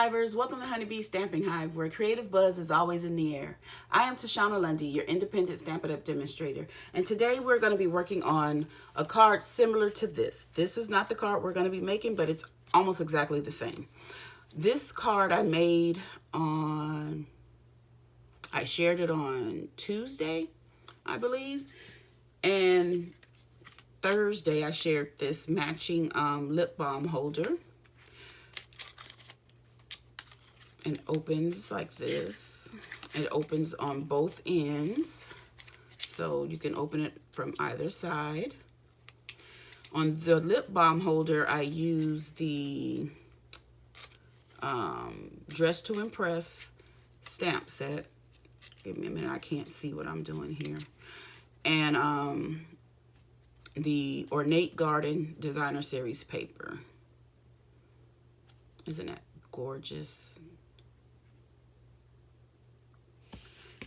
Hivers, welcome to Honeybee Stamping Hive, where creative buzz is always in the air. I am Tashana Lundy, your independent Stampin' Up! Demonstrator, and today we're going to be working on a card similar to this. This is not the card we're going to be making, but it's almost exactly the same. This card I made on, I shared it on Tuesday, I believe, and Thursday I shared this matching lip balm holder. And opens like this. It opens on both ends, so you can open it from either side. On the lip balm holder, I use the Dress to Impress stamp set. Give me a minute, I can't see what I'm doing here. And the Ornate Garden Designer Series paper. Isn't that gorgeous?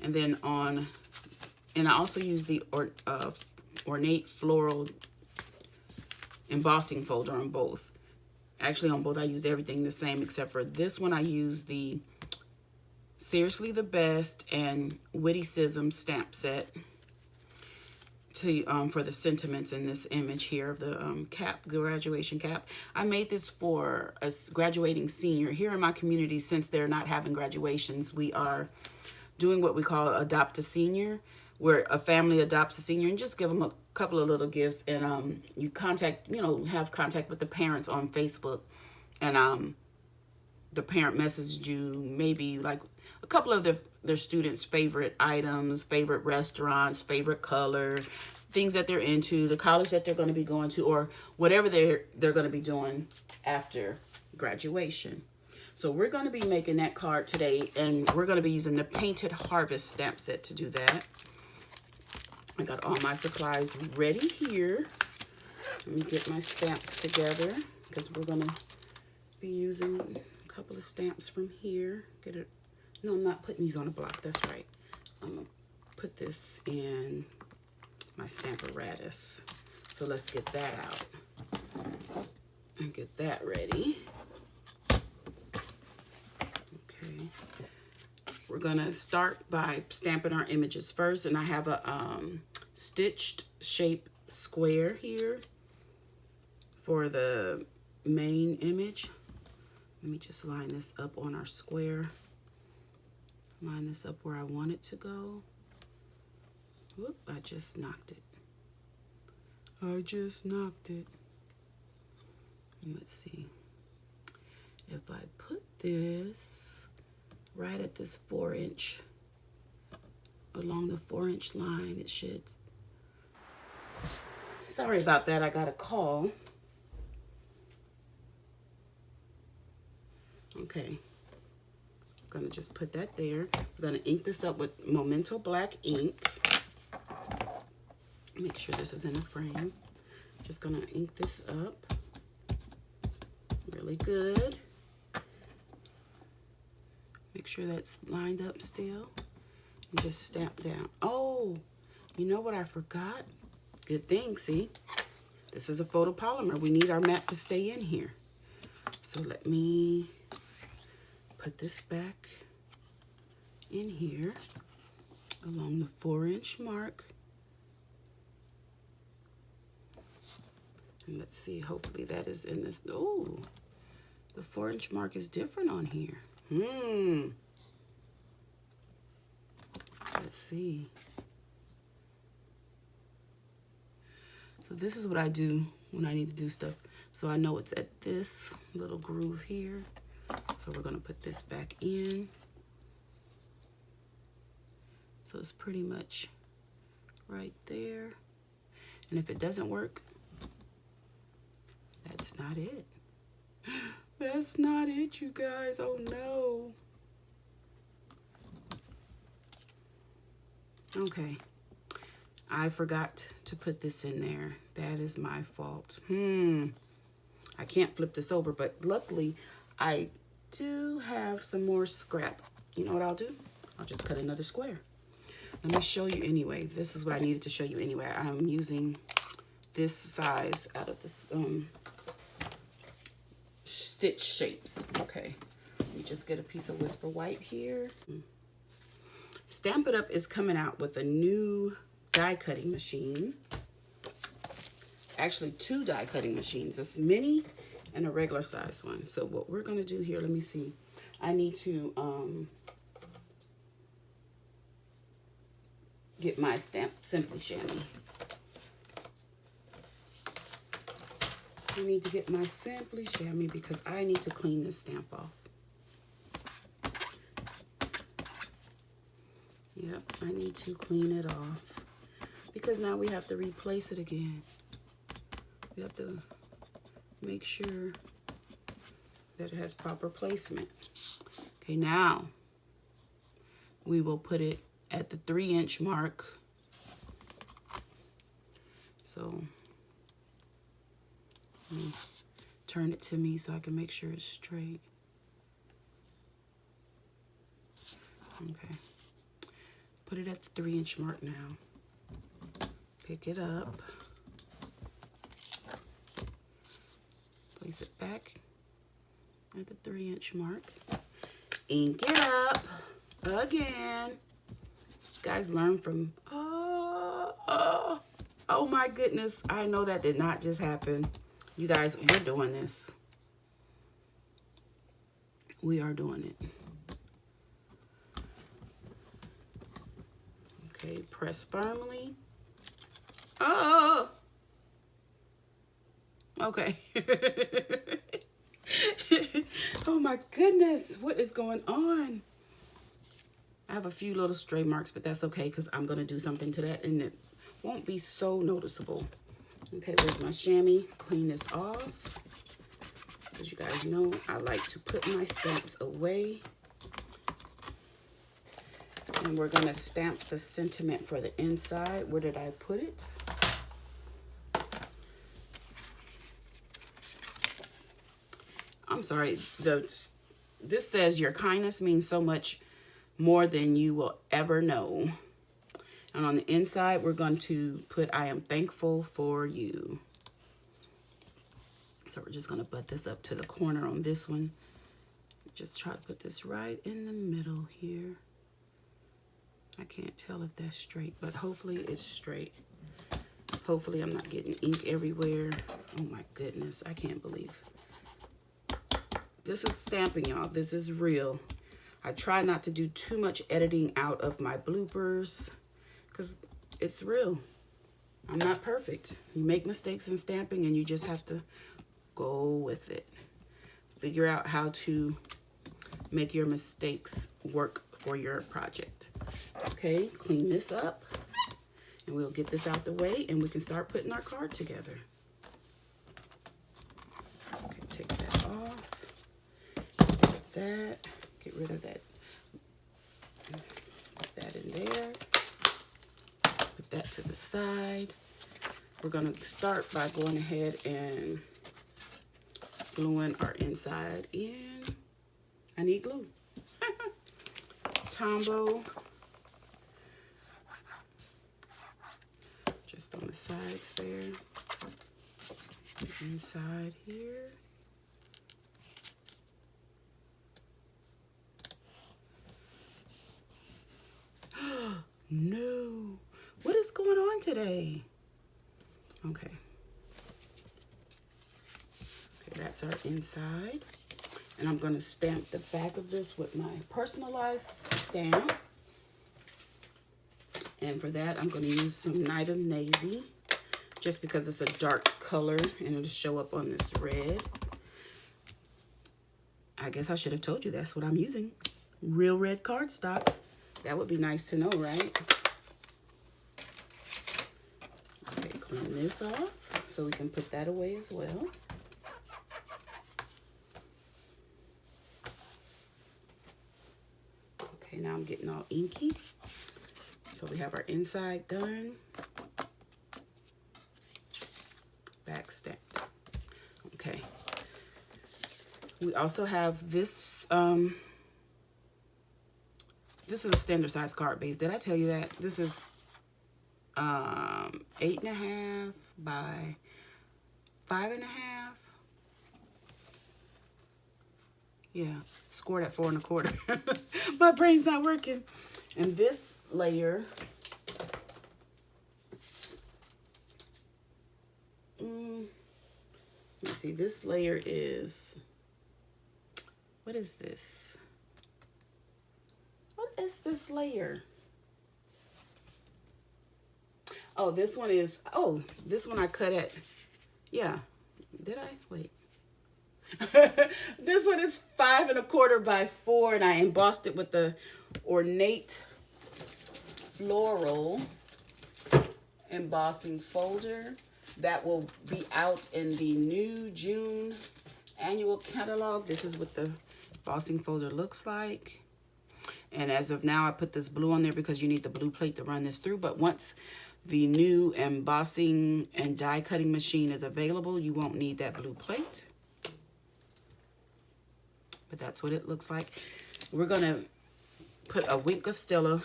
And then and I also use the Ornate Floral embossing folder on both. Actually, on both I used everything the same, except for this one I used the Seriously the Best and Witticism stamp set to for the sentiments in this image here of the cap, the graduation cap. I made this for a graduating senior. Here in my community, since they're not having graduations, we are doing what we call adopt a senior, where a family adopts a senior and just give them a couple of little gifts, and you have contact with the parents on Facebook, and the parent messaged you maybe like a couple of their students' favorite items, favorite restaurants, favorite color, things that they're into, the college that they're going to be going to, or whatever they're going to be doing after graduation. So we're going to be making that card today, and we're going to be using the Painted Harvest stamp set to do that. I got all my supplies ready here. Let me get my stamps together, because we're going to be using a couple of stamps from here. No, I'm not putting these on a block. That's right. I'm going to put this in my Stamparatus. So let's get that out and get that ready. We're gonna start by stamping our images first, and I have a stitched shape square here for the main image. Let me just line this up on our square. Line this up where I want it to go. Whoop, I just knocked it. And let's see. If I put this right at this 4-inch, along the 4-inch line, it should. Sorry about that, I got a call. Okay, I'm gonna just put that there. We're gonna ink this up with Memento black ink. Make sure this is in the frame. Just gonna ink this up really good. Make sure that's lined up still, and just stamp down. Oh, you know what I forgot? Good thing, see? This is a photopolymer. We need our mat to stay in here. So let me put this back in here along the 4-inch mark. And let's see, hopefully that is in this. Oh, the 4-inch mark is different on here. Let's see. So this is what I do when I need to do stuff. So I know it's at this little groove here. So we're going to put this back in. So it's pretty much right there. And if it doesn't work, that's not it. That's not it, you guys. Oh, no. Okay. I forgot to put this in there. That is my fault. I can't flip this over, but luckily I do have some more scrap. You know what I'll do? I'll just cut another square. Let me show you anyway. This is what I needed to show you anyway. I'm using this size out of this stitch shapes. Okay, Let me just get a piece of Whisper White here. Stamp It Up is coming out with a new die cutting machine. Actually, 2 die cutting machines, a mini and a regular size one. So what we're gonna do here, let me see. I need to get my Simply Chamois. I need to get my Simply Chamois because I need to clean this stamp off. Yep, I need to clean it off because now we have to replace it again. We have to make sure that it has proper placement. Okay, now we will put it at the 3-inch mark. So turn it to me so I can make sure it's straight. Okay. Put it at the 3-inch mark now. Pick it up. Place it back at the 3-inch mark. Ink it up again. Guys, learn from, oh my goodness. I know that did not just happen. You guys, we're doing this. We are doing it. Okay, press firmly. Oh, okay. Oh my goodness, what is going on? I have a few little stray marks, but that's okay because I'm going to do something to that and it won't be so noticeable. Okay, where's my chamois? Clean this off. As you guys know, I like to put my stamps away. And we're going to stamp the sentiment for the inside. Where did I put it? I'm sorry. This says your kindness means so much more than you will ever know. And on the inside, we're going to put, I am thankful for you. So we're just going to butt this up to the corner on this one. Just try to put this right in the middle here. I can't tell if that's straight, but hopefully it's straight. Hopefully I'm not getting ink everywhere. Oh my goodness, I can't believe. This is stamping, y'all. This is real. I try not to do too much editing out of my bloopers because it's real. I'm not perfect. You make mistakes in stamping and you just have to go with it. Figure out how to make your mistakes work for your project. Okay, clean this up and we'll get this out the way and we can start putting our card together. Okay, take that off. Get rid of that. Put that in there. Put that to the side. We're going to start by going ahead and gluing our inside in. I need glue. Tombow. Just on the sides there. Inside here. No. What is going on today? Okay. Okay, that's our inside. And I'm going to stamp the back of this with my personalized stamp. And for that, I'm going to use some Night of Navy. Just because it's a dark color and it'll show up on this red. I guess I should have told you that's what I'm using. Real red cardstock. That would be nice to know, right? Okay, clean this off so we can put that away as well. Okay, now I'm getting all inky. So we have our inside done. Back stamped. Okay. We also have this, this is a standard size card base. Did I tell you that? This is 8.5 by 5.5. Yeah, scored at 4 1/4. My brain's not working. And this layer, let's see, this layer is, what is this? What is this layer? Oh, this one is, oh, this one I cut at, yeah, did I? Wait. This one is 5 1/4 by 4, and I embossed it with the Ornate Floral embossing folder. That will be out in the new June annual catalog. This is what the embossing folder looks like. And as of now, I put this blue on there because you need the blue plate to run this through. But once the new embossing and die cutting machine is available, you won't need that blue plate. But that's what it looks like. We're gonna put a wink of Stella,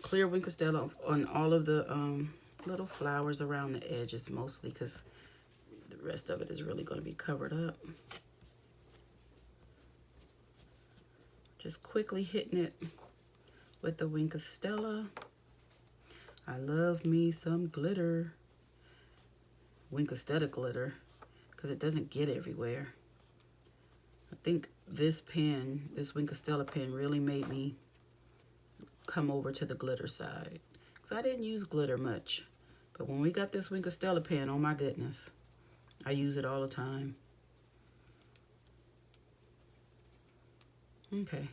clear wink of Stella on all of the little flowers around the edges mostly, because the rest of it is really going to be covered up. Just quickly hitting it with the wink of Stella. I love me some glitter. Wink of Stella glitter, because it doesn't get everywhere. I think this pen, this Wink of Stella pen, really made me come over to the glitter side. Because I didn't use glitter much. But when we got this Wink of Stella pen, oh my goodness. I use it all the time. Okay.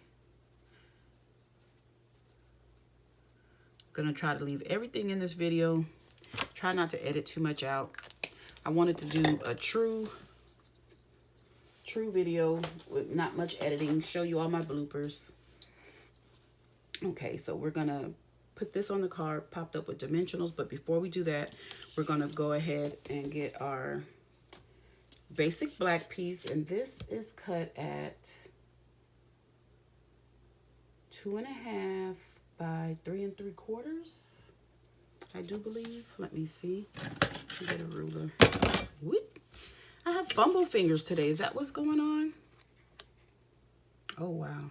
I'm going to try to leave everything in this video. Try not to edit too much out. I wanted to do a true video with not much editing, show you all my bloopers. Okay, so we're gonna put this on the card popped up with dimensionals, but before we do that, we're gonna go ahead and get our basic black piece, and this is cut at 2.5 by 3 3/4, I do believe. Let me see. Get a ruler. Whoop. I have fumble fingers today. Is that what's going on? Oh, wow.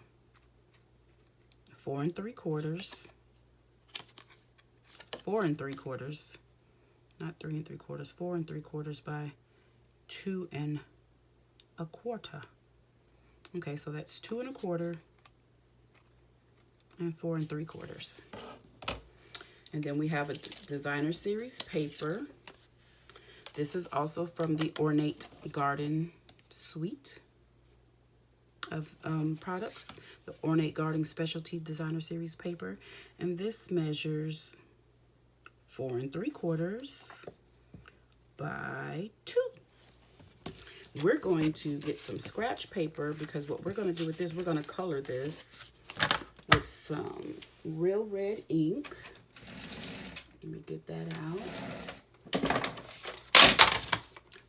4 3/4. 4 3/4. Not 3 3/4. 4 3/4 by 2 1/4. Okay, so that's 2 1/4 and 4 3/4. And then we have a designer series paper. This is also from the Ornate Garden suite of products, the Ornate Garden Specialty Designer Series paper. And this measures 4 3/4 by 2. We're going to get some scratch paper, because what we're going to do with this, we're going to color this with some real red ink. Let me get that out.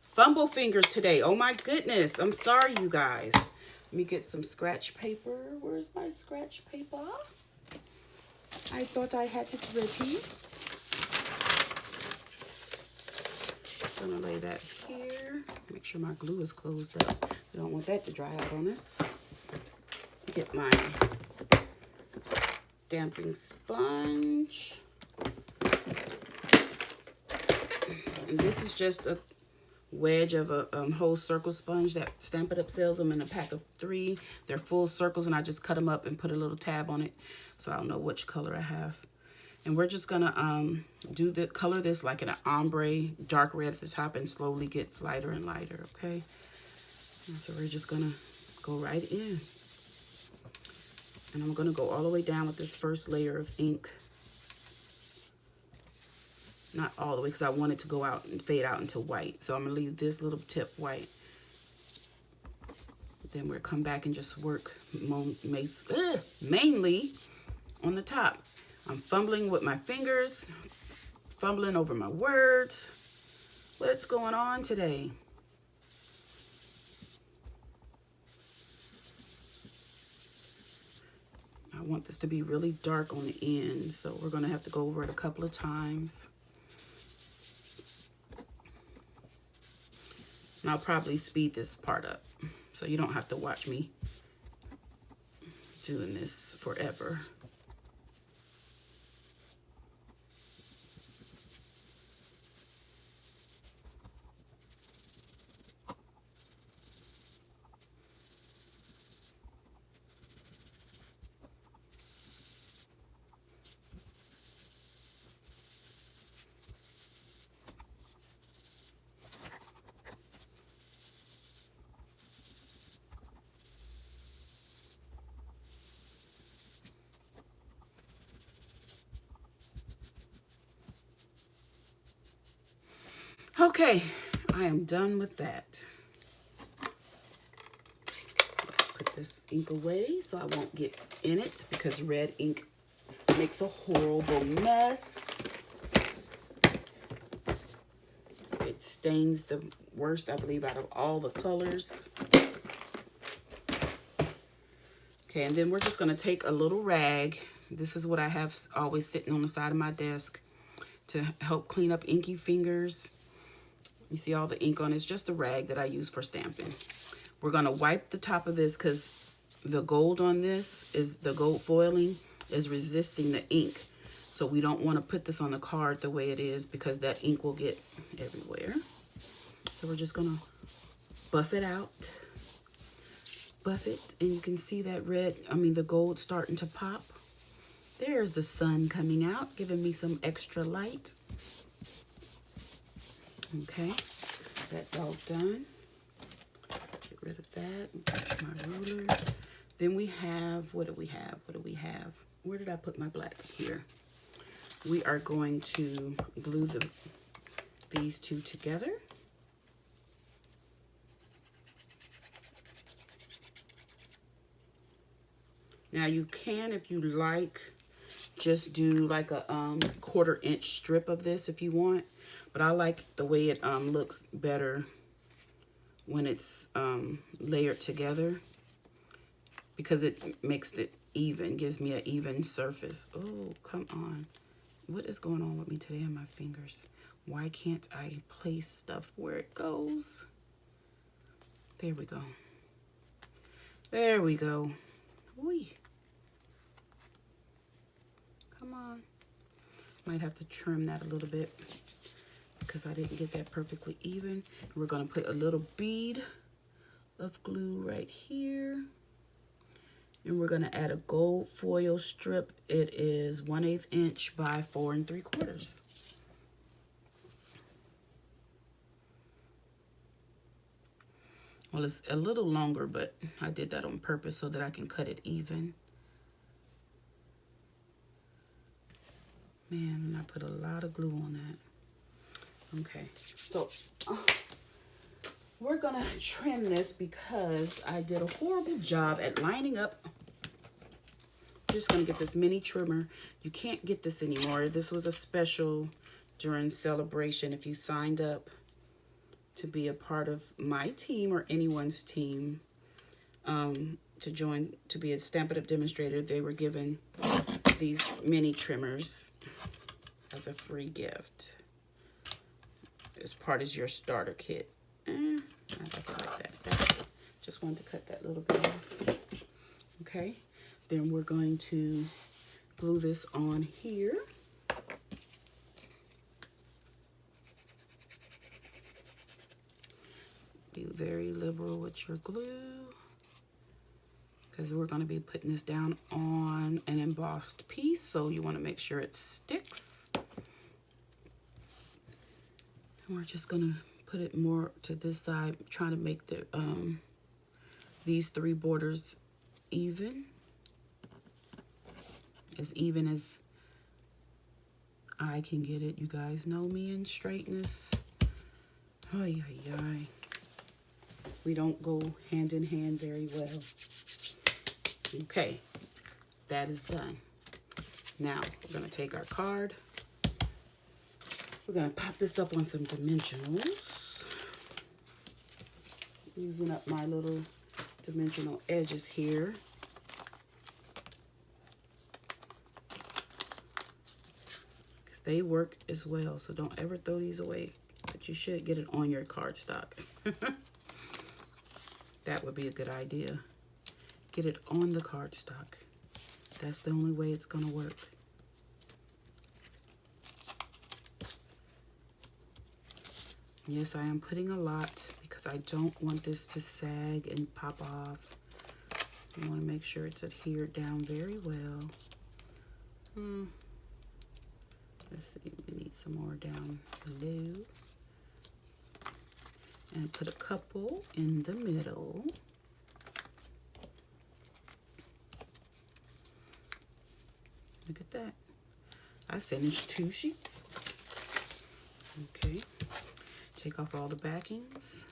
Fumble fingers today. Oh my goodness. I'm sorry, you guys. Let me get some scratch paper. Where's my scratch paper? I thought I had it ready. I'm gonna lay that here. Make sure my glue is closed up. We don't want that to dry out on us. Get my stamping sponge. And this is just a wedge of a whole circle sponge that Stampin' Up! Sells them in a pack of 3. They're full circles, and I just cut them up and put a little tab on it, so I don't know which color I have. And we're just gonna color this like in an ombre, dark red at the top, and slowly gets lighter and lighter. Okay, so we're just gonna go right in, and I'm gonna go all the way down with this first layer of ink. Not all the way, because I want it to go out and fade out into white. So I'm going to leave this little tip white. Then we'll come back and just work mainly on the top. I'm fumbling with my fingers, fumbling over my words. What's going on today? I want this to be really dark on the end, so we're going to have to go over it a couple of times. And I'll probably speed this part up So you don't have to watch me doing this forever. Okay, I am done with that. Let's put this ink away so I won't get in it because red ink makes a horrible mess. It stains the worst, I believe, out of all the colors. Okay, and then we're just going to take a little rag. This is what I have always sitting on the side of my desk to help clean up inky fingers. You see all the ink on it. It's just a rag that I use for stamping. We're going to wipe the top of this because the gold on this is, the gold foiling is resisting the ink. So we don't want to put this on the card the way it is because that ink will get everywhere. So we're just going to buff it out. Buff it, and you can see that the gold starting to pop. There's the sun coming out, giving me some extra light. Okay, that's all done. Get rid of that. That's my ruler. Then we have, what do we have? What do we have? Where did I put my black? Here. We are going to glue these two together. Now you can, if you like, just do like a 1/4 inch strip of this if you want. But I like the way it looks better when it's layered together because it makes it even, gives me an even surface. Oh, come on. What is going on with me today on my fingers? Why can't I place stuff where it goes? There we go. There we go. Whee. Come on. Might have to trim that a little bit because I didn't get that perfectly even. We're going to put a little bead of glue right here. And we're going to add a gold foil strip. It is 1/8 inch by 4 3/4. Well, it's a little longer, but I did that on purpose so that I can cut it even. Man, and I put a lot of glue on that. Okay, so we're gonna trim this because I did a horrible job at lining up. Just gonna get this mini trimmer. You can't get this anymore. This was a special during celebration. If you signed up to be a part of my team or anyone's team, to join, to be a Stampin' Up! Demonstrator, they were given these mini trimmers as a free gift. As part of your starter kit. I like it like that. That's it. Just wanted to cut that little bit off. Okay, then we're going to glue this on here. Be very liberal with your glue because we're going to be putting this down on an embossed piece, so you want to make sure it sticks. And we're just going to put it more to this side, trying to make the these 3 borders even as I can get it. You guys know me in straightness. Ay, ay, ay. We don't go hand in hand very well. Okay, that is done. Now we're gonna take our card. We're gonna pop this up on some dimensionals. Using up my little dimensional edges here. Because they work as well, so don't ever throw these away. But you should get it on your cardstock. That would be a good idea. Get it on the cardstock. That's the only way it's gonna work. Yes, I am putting a lot because I don't want this to sag and pop off. I want to make sure it's adhered down very well. Let's see, we need some more down below. And put a couple in the middle. Look at that. I finished 2 sheets. Okay. Take off all the backings.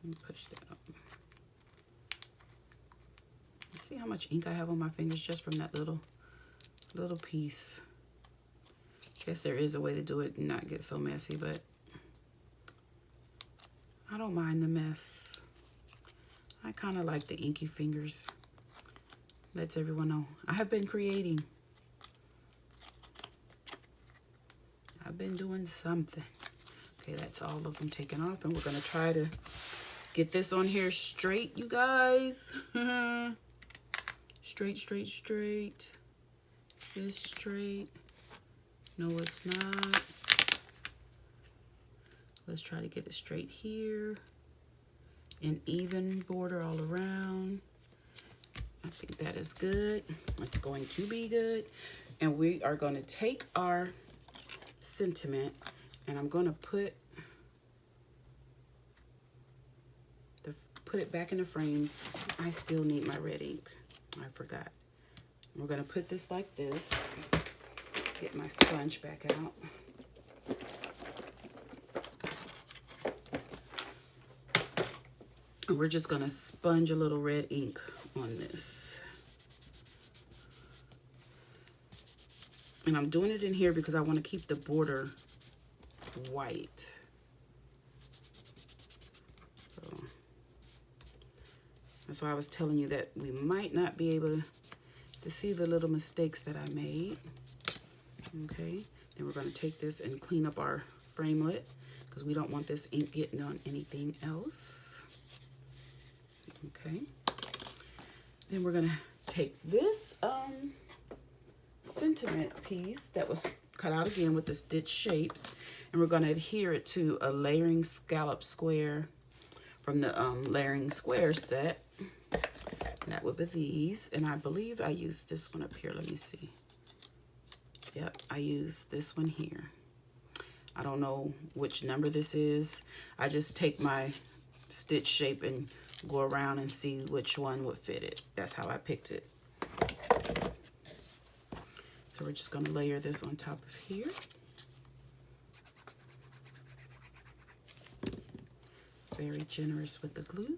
And push that up. See how much ink I have on my fingers just from that little piece. Guess there is a way to do it and not get so messy, but I don't mind the mess. I kind of like the inky fingers. Lets everyone know I have been creating. I've been doing something. Okay, that's all of them taken off, and we're gonna try to get this on here straight, you guys. Straight, straight, straight. Is this straight? No, it's not. Let's try to get it straight here. An even border all around. I think that is good. It's going to be good. And we are going to take our sentiment, and I'm going to put it back in the frame. I still need my red ink. I forgot. We're going to put this like this. Get my sponge back out. And we're just going to sponge a little red ink on this. And I'm doing it in here because I want to keep the border white. So that's why I was telling you that we might not be able to see the little mistakes that I made. Okay, then we're going to take this and clean up our framelit because we don't want this ink getting on anything else. Okay, then we're going to take this sentiment piece that was cut out again with the stitch shapes, and we're going to adhere it to a layering scallop square from the layering square set. And that would be these, and I believe I used this one up here. Let me see. Yep, I used this one here. I don't know which number this is. I just take my stitch shape and go around and see which one would fit it. That's how I picked it. So we're just going to layer this on top of here. Very generous with the glue.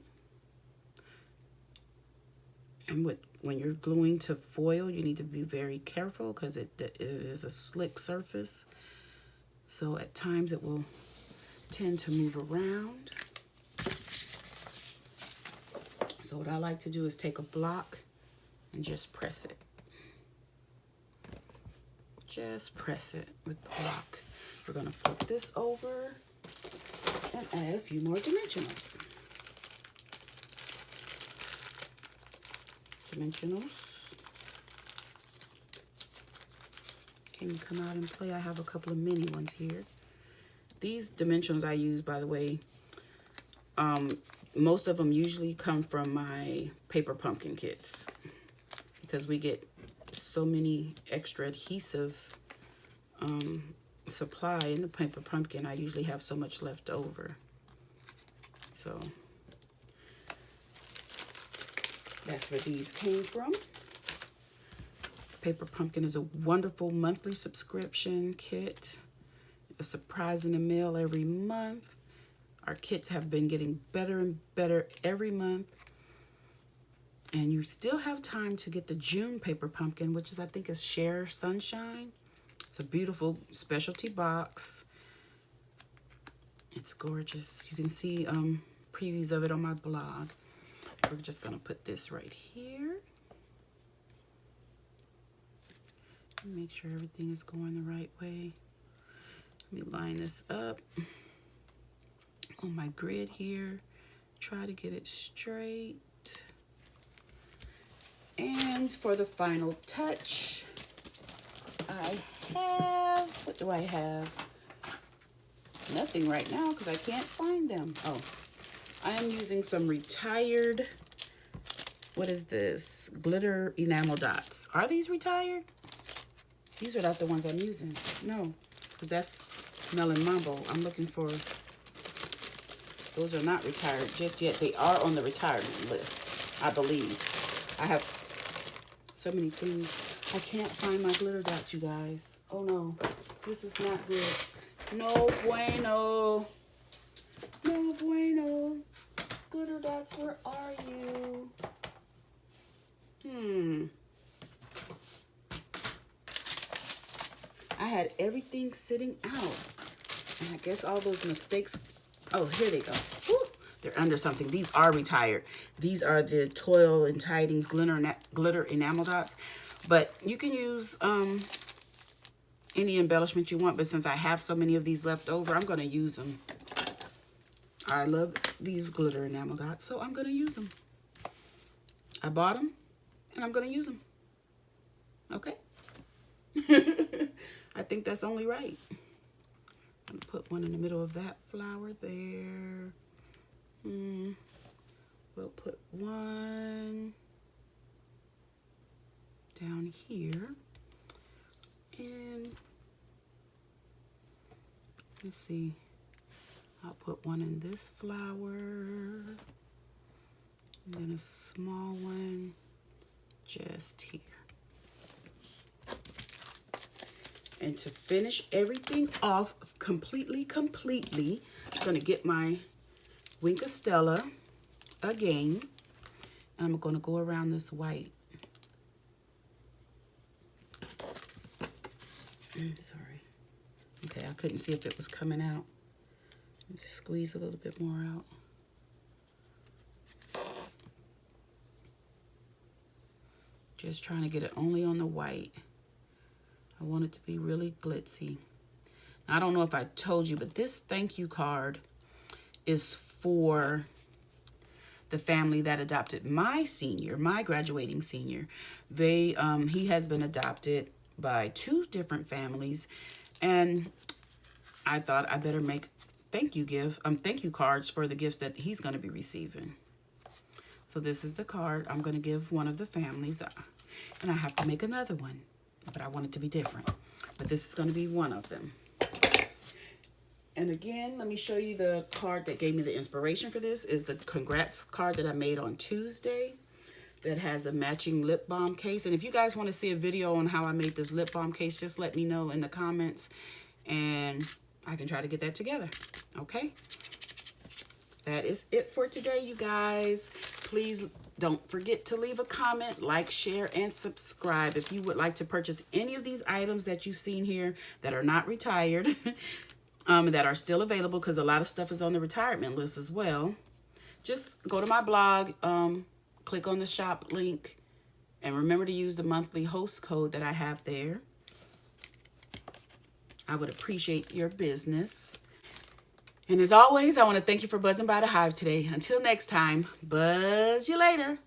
And when you're gluing to foil, you need to be very careful because it is a slick surface. So at times it will tend to move around. So what I like to do is take a block and just press it. Just press it with the block. We're going to flip this over and add a few more dimensionals. Can you come out and play? I have a couple of mini ones here. These dimensionals I use, by the way, most of them usually come from my paper pumpkin kits because we get so many extra adhesive supply in the paper pumpkin. I usually have so much left over. So that's where these came from. Paper Pumpkin is a wonderful monthly subscription kit. A surprise in the mail every month. Our kits have been getting better and better every month. And you still have time to get the June Paper Pumpkin, which is, I think, is Share Sunshine. It's a beautiful specialty box. It's gorgeous. You can see previews of it on my blog. We're just going to put this right here. Make sure everything is going the right way. Let me line this up on my grid here. Try to get it straight. And for the final touch, I have, what do I have? Nothing right now because I can't find them. Oh, I am using some retired, what is this? Glitter enamel dots. Are these retired? These are not the ones I'm using. No, because that's Melon Mambo. I'm looking for, those are not retired just yet. They are on the retirement list, I believe. I have so many things. I can't find my glitter dots, you guys. Oh no, this is not good. No bueno. No bueno. Glitter dots, where are you? I had everything sitting out. And I guess all those mistakes. Oh, here they go. Woo! They're under something. These are retired. These are the Toil and Tidings glitter enamel dots. But you can use any embellishment you want. But since I have so many of these left over, I'm going to use them. I love these glitter enamel dots, so I'm going to use them. I bought them, and I'm going to use them. Okay? I think that's only right. I'm going to put one in the middle of that flower there. We'll put one down here. And let's see. I'll put one in this flower. And then a small one just here. And to finish everything off completely, I'm going to get my Winka Stella again. And I'm going to go around this white. Sorry. Okay, I couldn't see if it was coming out. Just squeeze a little bit more out. Just trying to get it only on the white. I want it to be really glitzy. I don't know if I told you, but this thank you card is for the family that adopted my senior, my graduating senior. He has been adopted by 2 different families, and I thought I better make thank you cards for the gifts that he's going to be receiving. So this is the card I'm going to give one of the families, and I have to make another one, but I want it to be different. But this is going to be one of them. And again, let me show you the card that gave me the inspiration for this. Is the congrats card that I made on Tuesday that has a matching lip balm case. And if you guys want to see a video on how I made this lip balm case, just let me know in the comments and I can try to get that together. Okay? That is it for today, you guys. Please don't forget to leave a comment, like, share, and subscribe. If you would like to purchase any of these items that you've seen here that are not retired, that are still available, because a lot of stuff is on the retirement list as well, just go to my blog, click on the shop link, and remember to use the monthly host code that I have there. I would appreciate your business. And as always, I want to thank you for buzzing by the Hive today. Until next time, buzz you later.